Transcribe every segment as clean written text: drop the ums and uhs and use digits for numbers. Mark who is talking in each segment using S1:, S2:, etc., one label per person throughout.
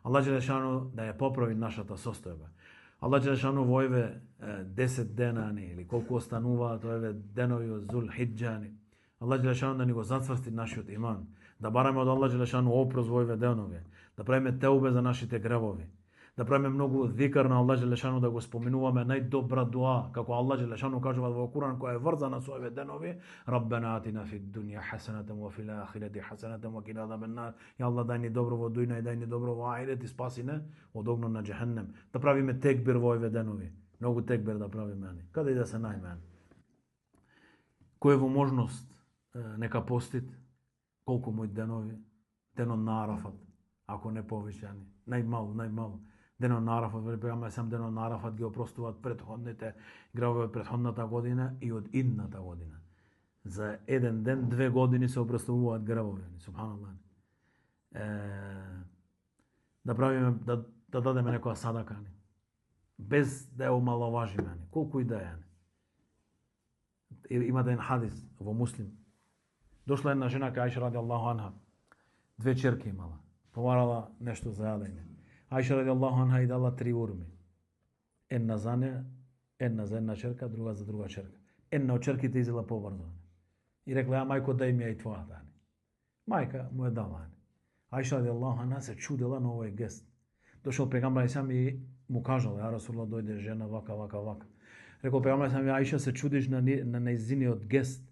S1: Allah Đelešanu da je popravi нашата состојба. Allah Đelešanu во овие 10 денани или колку остануваат овие денови од Зул Хиджани. Allah Đelešanu да ни го зацврсти нашиот иман, да бараме од Allah Đelešanu опрос во овие денови, да правиме теубе за нашите гревови, да правиме многу зикар на Allah Đelešanu, да го споменуваме најдобра дуа, како Allah Đelešanu кажува во Куран, која е врзана со овие денови: Раббана атина фид дунја хасанатан ва фил ахирати хасанатан ва қина азабан нар. Ја Allah, дај ни добро во дуња и дај ни добро во ахирет и спаси не од огнот на џехеннем. Да правиме текбир во овие денови, многу текбир да правиме. Каде и да се најме. Кој во можност нека постит колку мој денови, денот на Арафат, ако не повеќани, најмалу. Денот на Арафат, вели пејаме сам, денот на Арафат ги опростуваат претходните гревови од претходната година и од идната година. За еден ден, 2 години се опростуваат гревови. Субханаллах. Да правиме, да дадеме некоја садака, без да ја омаловажиме, колку и да е. Има еден хадис во Муслим. Дошла една жена кај Аиша радијаллаху анха. 2 черки имала. Поварала нешто за јадење. Аиша радијаллаху анха и дала 3 урми. Една за неа, една за една черка, друга за друга черка. Една од черките изела побрзо. И рекла: мајко, дај ми ја и твојата. Мајка му е дала. Аиша радијаллаху анха се чудела на овој гест. Дошол пегамбар сам и му кажал: ја Расулуллах, дојде жена вака. Рекол пегамбар сам: Аиша, се чудиш на нејзиниот гест,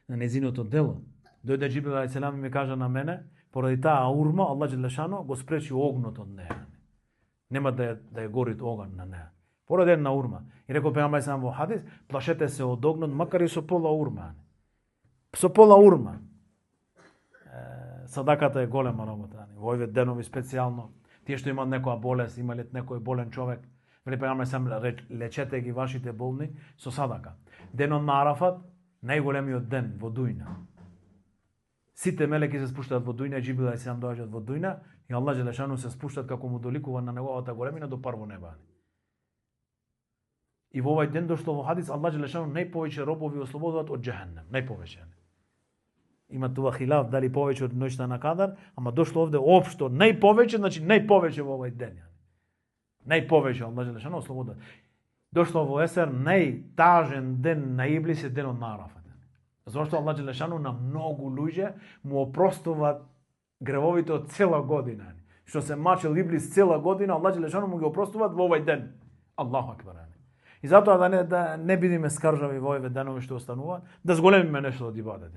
S1: на нејзиното дело. Дојде Џибрил алейхиселам и ми кажа на мене, поради таа урма Allah Đelešanu го спречи огнот од неа. Нема да ја гори оган на неа. Поради една урма. И рекол пегамбар сам во хадис: плашете се од огнот макар и со пола урма. Со пола урма. Садаката е голема работа. Во овие денови специјално, тие што имаат некоја болест, имале некој болен човек, вели пегамбар сам: лечете ги вашите болни со садака. Денот на Арафат, најголемиот ден во дуња. Сите мелеки се спуштаат во дуња, Џибрил алейхиселам доаѓаат во дуња и Allah Đelešanu се спуштаат како му доликува на неговата големина до прво небо. И во овој ден дошло во хадис: Allah Đelešanu најповеќе робови ослободуваат од џехеннем, најповеќе. Има тоа хилаф дали повеќе од ноќта на Кадар, ама дошло овде општо најповеќе, значи најповеќе во овој ден. Најповеќе Allah Đelešanu ослободува. Дошло во Есер најтажен ден на Иблис е денот на Арафат. Зошто Allah Đelešanu на многу луѓе му опростува гревовите од цела година. Што се мачел Иблис цела година, Allah Đelešanu му ги опростуваат во овој ден. Аллаху акбар. И затоа да не бидиме скржави во овие денови што остануваат, да зголемиме нешто од ибадет.